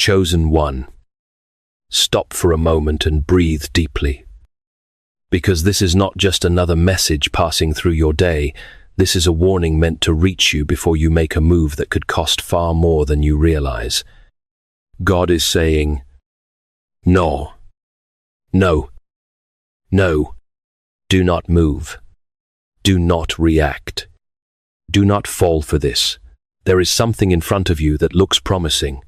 Chosen one, stop for a moment and breathe deeply. Because this is not just another message passing through your day, this is a warning meant to reach you before you make a move that could cost far more than you realize. God is saying, no, no, no, do not move. Do not react. Do not fall for this. There is something in front of you that looks promising,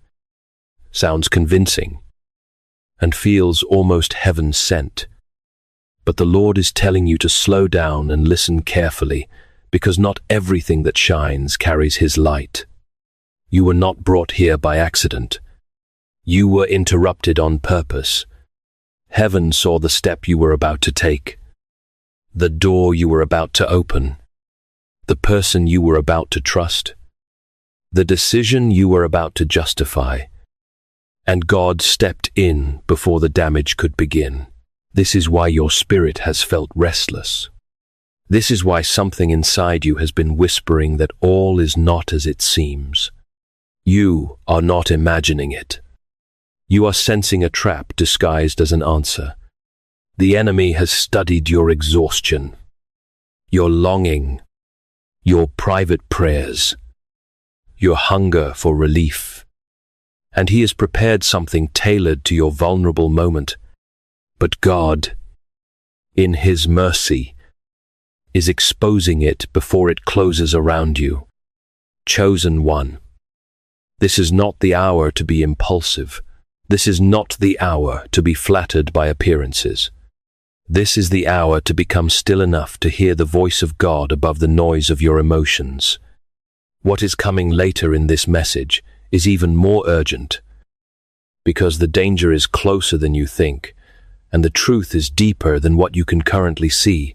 sounds convincing, and feels almost heaven-sent. But the Lord is telling you to slow down and listen carefully, because not everything that shines carries His light. You were not brought here by accident. You were interrupted on purpose. Heaven saw the step you were about to take, the door you were about to open, the person you were about to trust, the decision you were about to justify, and God stepped in before the damage could begin. This is why your spirit has felt restless. This is why something inside you has been whispering that all is not as it seems. You are not imagining it. You are sensing a trap disguised as an answer. The enemy has studied your exhaustion, your longing, your private prayers, your hunger for relief, and he has prepared something tailored to your vulnerable moment. But God, in His mercy, is exposing it before it closes around you. Chosen one, this is not the hour to be impulsive. This is not the hour to be flattered by appearances. This is the hour to become still enough to hear the voice of God above the noise of your emotions. What is coming later in this message is even more urgent, because the danger is closer than you think, and the truth is deeper than what you can currently see.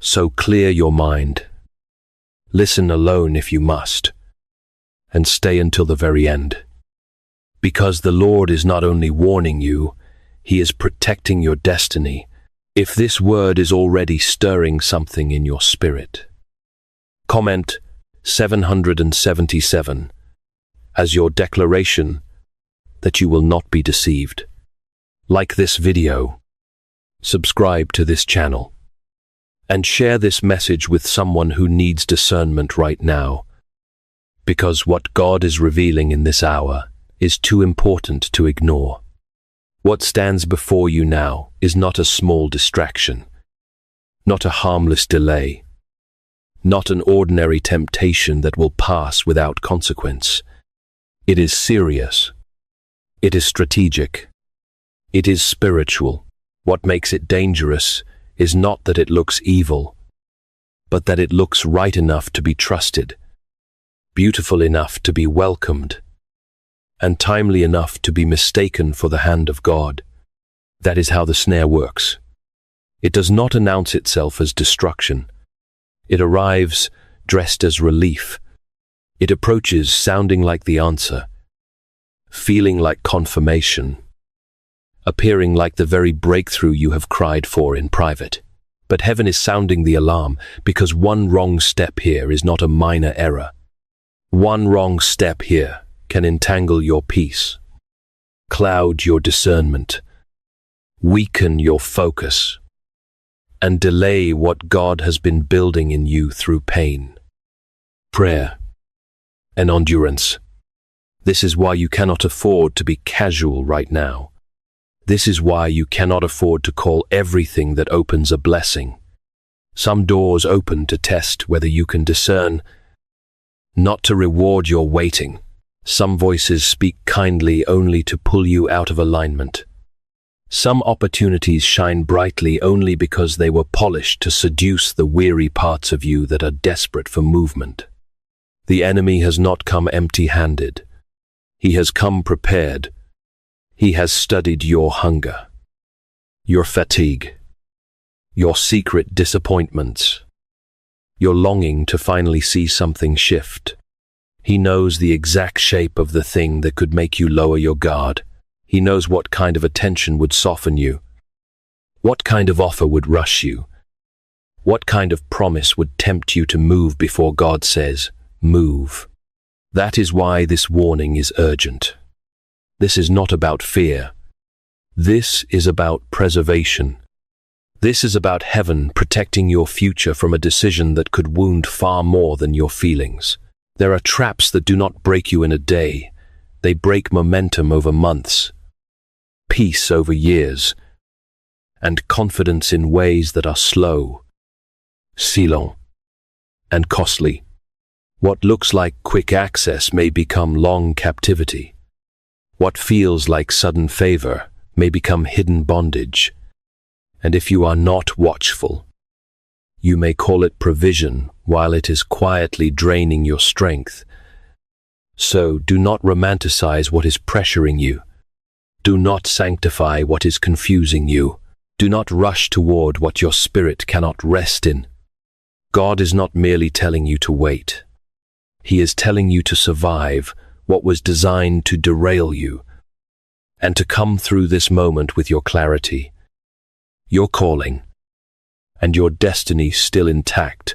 So clear your mind. Listen alone if you must, and stay until the very end. Because the Lord is not only warning you, He is protecting your destiny. If this word is already stirring something in your spirit, comment 777 as your declaration that you will not be deceived. Like this video, subscribe to this channel, and share this message with someone who needs discernment right now, because what God is revealing in this hour is too important to ignore. What stands before you now is not a small distraction, not a harmless delay, not an ordinary temptation that will pass without consequence. It is serious. It is strategic. It is spiritual. What makes it dangerous is not that it looks evil, but that it looks right enough to be trusted, beautiful enough to be welcomed, and timely enough to be mistaken for the hand of God. That is how the snare works. It does not announce itself as destruction. It arrives dressed as relief. It approaches sounding like the answer, feeling like confirmation, appearing like the very breakthrough you have cried for in private. But heaven is sounding the alarm, because one wrong step here is not a minor error. One wrong step here can entangle your peace, cloud your discernment, weaken your focus, and delay what God has been building in you through pain, prayer, and endurance. This is why you cannot afford to be casual right now. This is why you cannot afford to call everything that opens a blessing. Some doors open to test whether you can discern, not to reward your waiting. Some voices speak kindly only to pull you out of alignment. Some opportunities shine brightly only because they were polished to seduce the weary parts of you that are desperate for movement. The enemy has not come empty-handed. He has come prepared. He has studied your hunger, your fatigue, your secret disappointments, your longing to finally see something shift. He knows the exact shape of the thing that could make you lower your guard. He knows what kind of attention would soften you, what kind of offer would rush you, what kind of promise would tempt you to move before God says, move. That is why this warning is urgent. This is not about fear. This is about preservation. This is about heaven protecting your future from a decision that could wound far more than your feelings. There are traps that do not break you in a day. They break momentum over months, peace over years, and confidence in ways that are slow, silent, and costly. What looks like quick access may become long captivity. What feels like sudden favor may become hidden bondage. And if you are not watchful, you may call it provision while it is quietly draining your strength. So do not romanticize what is pressuring you. Do not sanctify what is confusing you. Do not rush toward what your spirit cannot rest in. God is not merely telling you to wait. He is telling you to survive what was designed to derail you, and to come through this moment with your clarity, your calling, and your destiny still intact.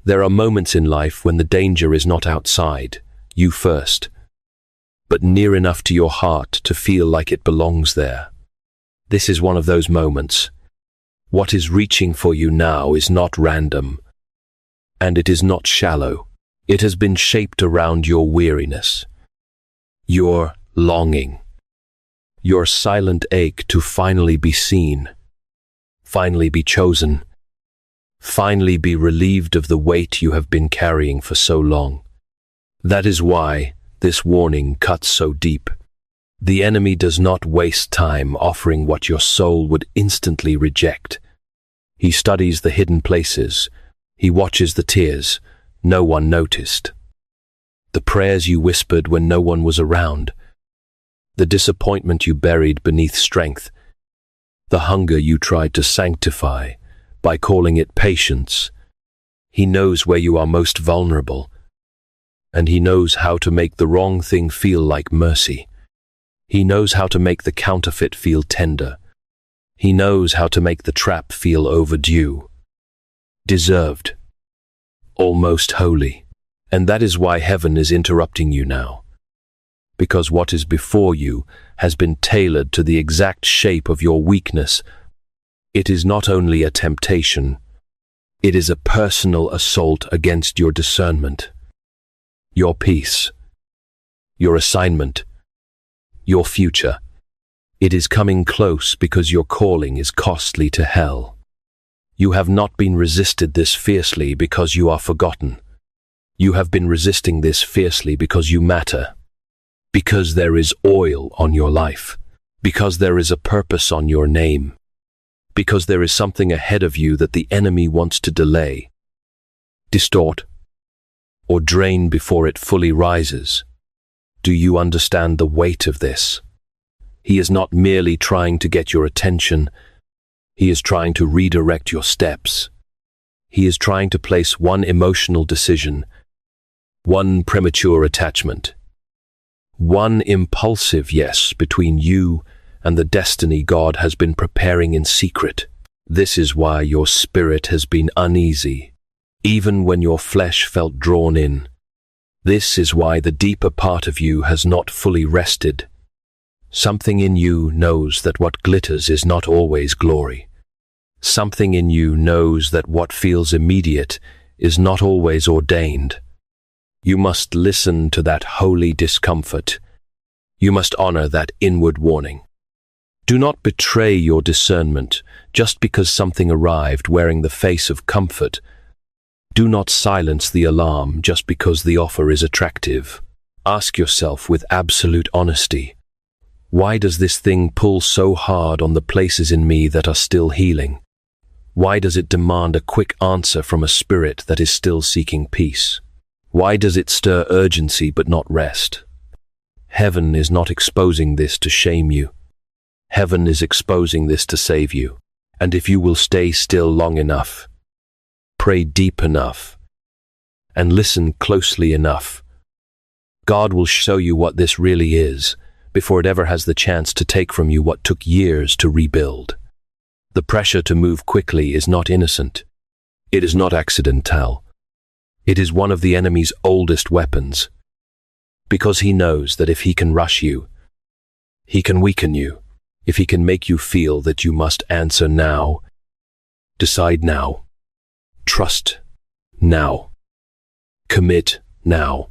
There are moments in life when the danger is not outside, you first, but near enough to your heart to feel like it belongs there. This is one of those moments. What is reaching for you now is not random, and it is not shallow. It has been shaped around your weariness, your longing, your silent ache to finally be seen, finally be chosen, finally be relieved of the weight you have been carrying for so long. That is why this warning cuts so deep. The enemy does not waste time offering what your soul would instantly reject. He studies the hidden places. He watches the tears no one noticed, the prayers you whispered when no one was around, the disappointment you buried beneath strength, the hunger you tried to sanctify by calling it patience. He knows where you are most vulnerable, and he knows how to make the wrong thing feel like mercy. He knows how to make the counterfeit feel tender. He knows how to make the trap feel overdue, deserved, almost holy. And that is why heaven is interrupting you now. Because what is before you has been tailored to the exact shape of your weakness. It is not only a temptation, it is a personal assault against your discernment, your peace, your assignment, your future. It is coming close because your calling is costly to hell. You have not been resisted this fiercely because you are forgotten. You have been resisting this fiercely because you matter, because there is oil on your life, because there is a purpose on your name, because there is something ahead of you that the enemy wants to delay, distort, or drain before it fully rises. Do you understand the weight of this? He is not merely trying to get your attention. He is trying to redirect your steps. He is trying to place one emotional decision, one premature attachment, one impulsive yes between you and the destiny God has been preparing in secret. This is why your spirit has been uneasy, even when your flesh felt drawn in. This is why the deeper part of you has not fully rested. Something in you knows that what glitters is not always glory. Something in you knows that what feels immediate is not always ordained. You must listen to that holy discomfort. You must honor that inward warning. Do not betray your discernment just because something arrived wearing the face of comfort. Do not silence the alarm just because the offer is attractive. Ask yourself with absolute honesty, why does this thing pull so hard on the places in me that are still healing? Why does it demand a quick answer from a spirit that is still seeking peace? Why does it stir urgency but not rest? Heaven is not exposing this to shame you. Heaven is exposing this to save you. And if you will stay still long enough, pray deep enough, and listen closely enough, God will show you what this really is before it ever has the chance to take from you what took years to rebuild. The pressure to move quickly is not innocent. It is not accidental. It is one of the enemy's oldest weapons, because he knows that if he can rush you, He can weaken you. If he can make you feel that you must answer now, decide now, trust now, commit now,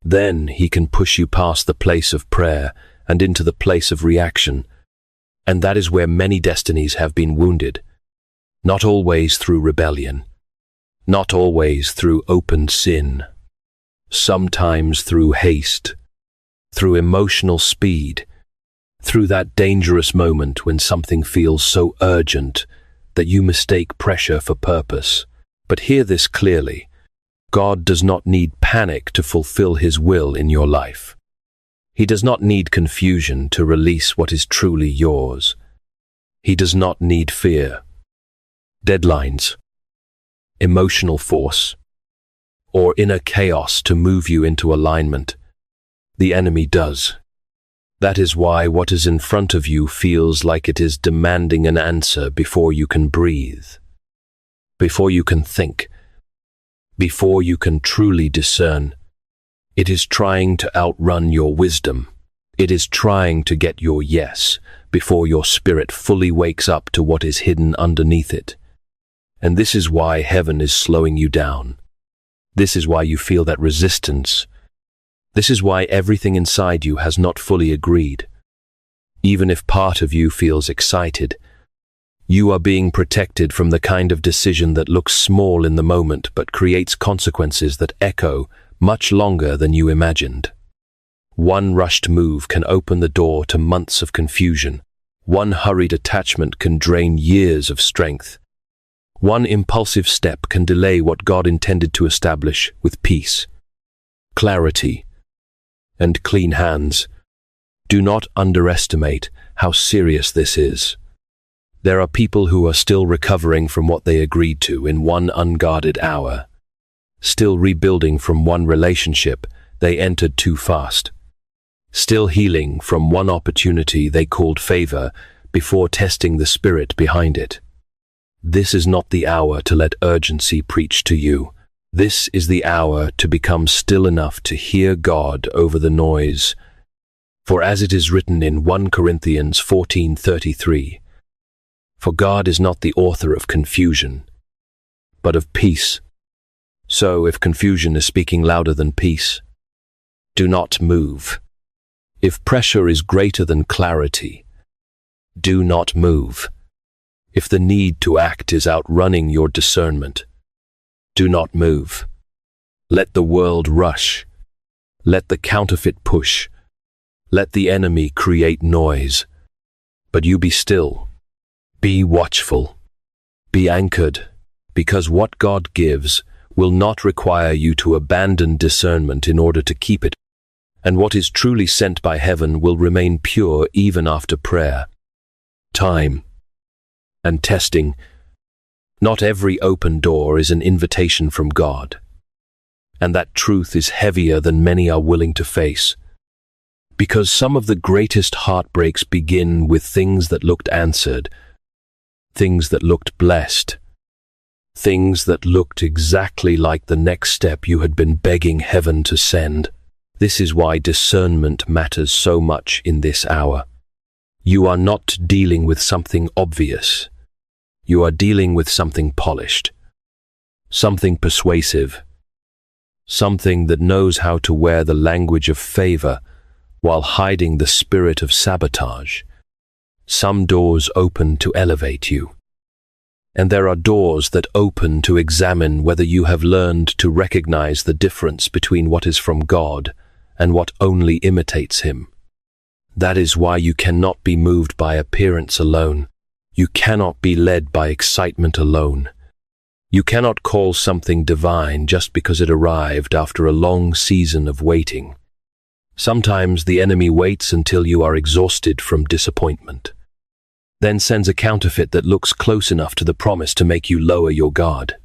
then he can push you past the place of prayer and into the place of reaction. And that is where many destinies have been wounded. Not always through rebellion, not always through open sin, sometimes through haste, through emotional speed, through that dangerous moment when something feels so urgent that you mistake pressure for purpose. But hear this clearly. God does not need panic to fulfill his will in your life. He does not need confusion to release what is truly yours. He does not need fear, deadlines, emotional force, or inner chaos to move you into alignment. The enemy does. That is why what is in front of you feels like it is demanding an answer before you can breathe, before you can think, before you can truly discern. It is trying to outrun your wisdom. It is trying to get your yes before your spirit fully wakes up to what is hidden underneath it. And this is why heaven is slowing you down. This is why you feel that resistance. This is why everything inside you has not fully agreed. Even if part of you feels excited, you are being protected from the kind of decision that looks small in the moment but creates consequences that echo much longer than you imagined. One rushed move can open the door to months of confusion. One hurried attachment can drain years of strength. One impulsive step can delay what God intended to establish with peace, clarity, and clean hands. Do not underestimate how serious this is. There are people who are still recovering from what they agreed to in one unguarded hour, still rebuilding from one relationship they entered too fast, still healing from one opportunity they called favor before testing the spirit behind it. This is not the hour to let urgency preach to you. This is the hour to become still enough to hear God over the noise. For as it is written in 1 Corinthians 14:33, for God is not the author of confusion, but of peace. So if confusion is speaking louder than peace, do not move. If pressure is greater than clarity, do not move. If the need to act is outrunning your discernment, do not move. Let the world rush. Let the counterfeit push. Let the enemy create noise. But you be still. Be watchful. Be anchored, because what God gives will not require you to abandon discernment in order to keep it, and what is truly sent by heaven will remain pure even after prayer, time, and testing. Not every open door is an invitation from God, and that truth is heavier than many are willing to face, because some of the greatest heartbreaks begin with things that looked answered, things that looked blessed, things that looked exactly like the next step you had been begging heaven to send. This is why discernment matters so much in this hour. You are not dealing with something obvious. You are dealing with something polished, something persuasive, something that knows how to wear the language of favor while hiding the spirit of sabotage. Some doors open to elevate you, and there are doors that open to examine whether you have learned to recognize the difference between what is from God and what only imitates Him. That is why you cannot be moved by appearance alone. You cannot be led by excitement alone. You cannot call something divine just because it arrived after a long season of waiting. Sometimes the enemy waits until you are exhausted from disappointment, then sends a counterfeit that looks close enough to the promise to make you lower your guard.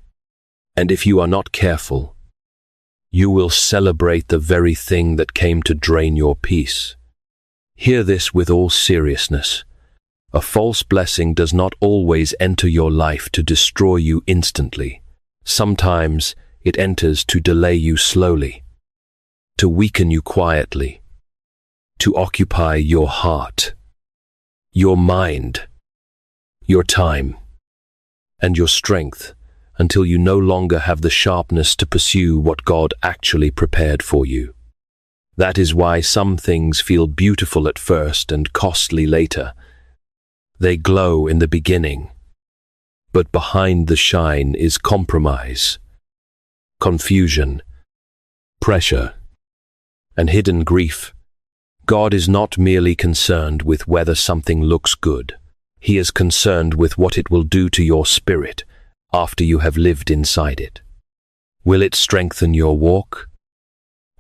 And if you are not careful, you will celebrate the very thing that came to drain your peace. Hear this with all seriousness. A false blessing does not always enter your life to destroy you instantly. Sometimes it enters to delay you slowly, to weaken you quietly, to occupy your heart, your mind, your time, and your strength until you no longer have the sharpness to pursue what God actually prepared for you. That is why some things feel beautiful at first and costly later. They glow in the beginning, but behind the shine is compromise, confusion, pressure, and hidden grief. God is not merely concerned with whether something looks good. He is concerned with what it will do to your spirit after you have lived inside it. Will it strengthen your walk,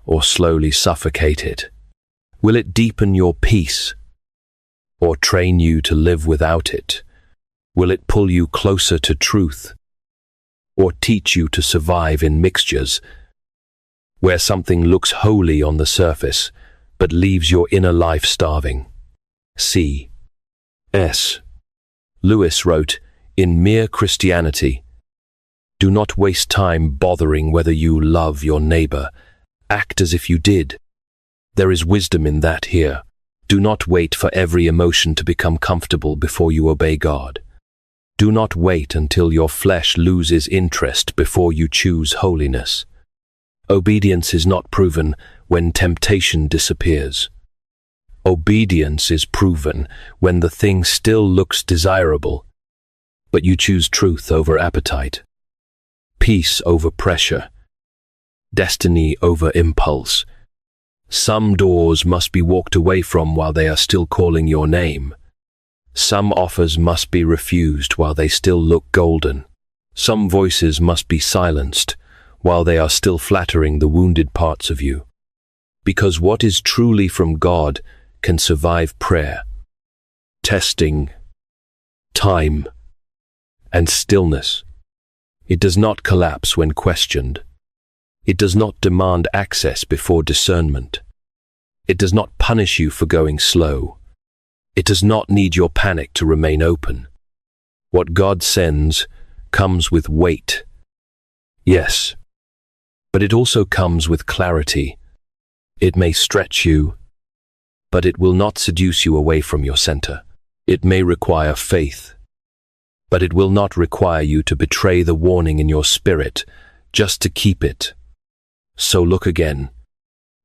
or slowly suffocate it? Will it deepen your peace, or train you to live without it? Will it pull you closer to truth, or teach you to survive in mixtures where something looks holy on the surface but leaves your inner life starving? C.S. Lewis wrote, "In Mere Christianity, do not waste time bothering whether you love your neighbor. Act as if you did. There is wisdom in that here. Do not wait for every emotion to become comfortable before you obey God. Do not wait until your flesh loses interest before you choose holiness. Obedience is not proven when temptation disappears. Obedience is proven when the thing still looks desirable, but you choose truth over appetite, peace over pressure, destiny over impulse. Some doors must be walked away from while they are still calling your name. Some offers must be refused while they still look golden. Some voices must be silenced while they are still flattering the wounded parts of you. Because what is truly from God can survive prayer, testing, time, and stillness. It does not collapse when questioned. It does not demand access before discernment. It does not punish you for going slow. It does not need your panic to remain open. What God sends comes with weight. Yes, but it also comes with clarity. It may stretch you, but it will not seduce you away from your center. It may require faith, but it will not require you to betray the warning in your spirit just to keep it. So look again,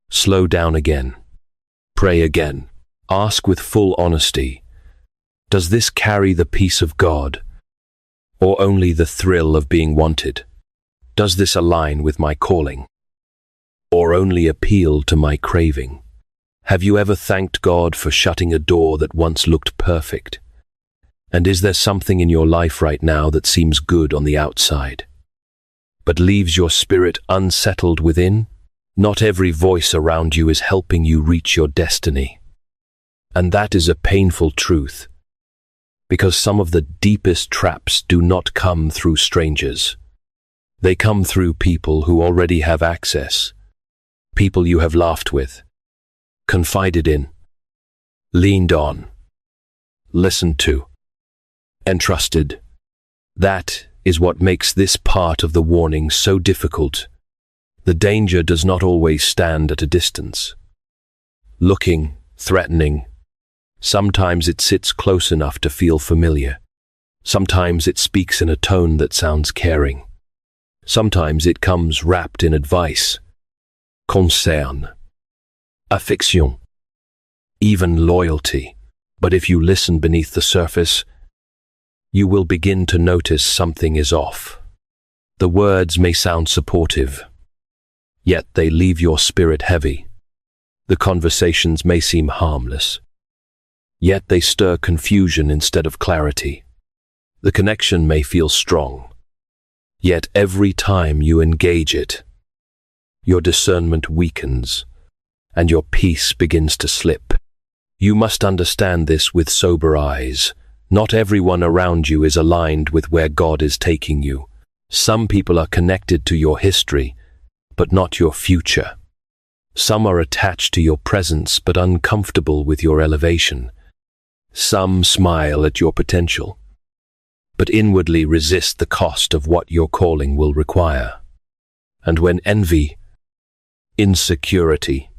slow down again, pray again, ask with full honesty, does this carry the peace of God, or only the thrill of being wanted? Does this align with my calling, or only appeal to my craving? Have you ever thanked God for shutting a door that once looked perfect? And is there something in your life right now that seems good on the outside, but leaves your spirit unsettled within? Not every voice around you is helping you reach your destiny. And that is a painful truth, because some of the deepest traps do not come through strangers. They come through people who already have access, people you have laughed with, confided in, leaned on, listened to, and trusted. That is what makes this part of the warning so difficult. The danger does not always stand at a distance, looking, threatening. Sometimes it sits close enough to feel familiar. Sometimes it speaks in a tone that sounds caring. Sometimes it comes wrapped in advice, concern, affection, even loyalty. But if you listen beneath the surface, you will begin to notice something is off. The words may sound supportive, yet they leave your spirit heavy. The conversations may seem harmless, yet they stir confusion instead of clarity. The connection may feel strong, yet every time you engage it, your discernment weakens and your peace begins to slip. You must understand this with sober eyes. Not everyone around you is aligned with where God is taking you. Some people are connected to your history, but not your future. Some are attached to your presence, but uncomfortable with your elevation. Some smile at your potential, but inwardly resist the cost of what your calling will require. And when envy, insecurity,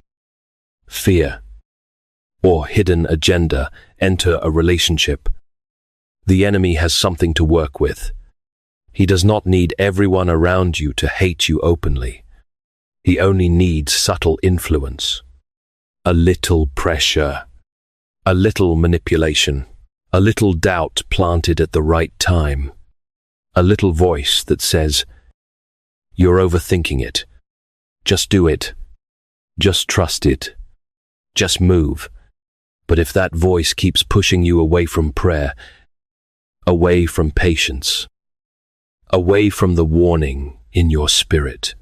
fear, or hidden agenda enter a relationship, the enemy has something to work with. He does not need everyone around you to hate you openly. He only needs subtle influence, a little pressure, a little manipulation, a little doubt planted at the right time, a little voice that says, "You're overthinking it. Just do it. Just trust it. Just move." But if that voice keeps pushing you away from prayer, away from patience, away from the warning in your spirit,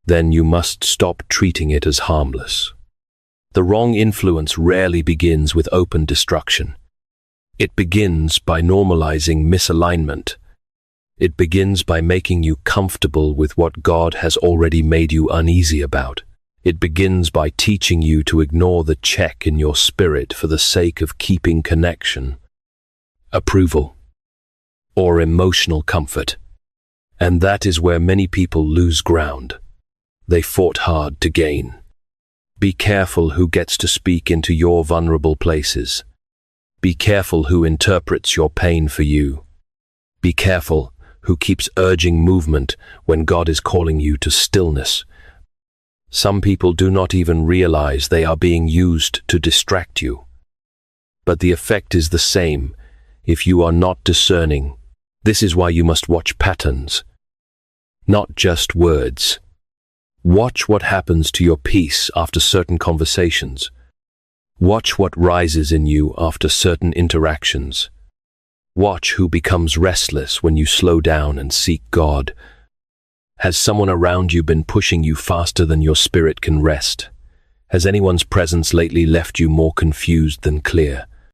then you must stop treating it as harmless. The wrong influence rarely begins with open destruction. It begins by normalizing misalignment. It begins by making you comfortable with what God has already made you uneasy about. It begins by teaching you to ignore the check in your spirit for the sake of keeping connection, approval, or emotional comfort. And that is where many people lose ground. They fought hard to gain. Be careful who gets to speak into your vulnerable places. Be careful who interprets your pain for you. Be careful who keeps urging movement when God is calling you to stillness. Some people do not even realize they are being used to distract you. But the effect is the same if you are not discerning. This is why you must watch patterns, not just words. Watch what happens to your peace after certain conversations. Watch what rises in you after certain interactions. Watch who becomes restless when you slow down and seek God. Has someone around you been pushing you faster than your spirit can rest? Has anyone's presence lately left you more confused than clear?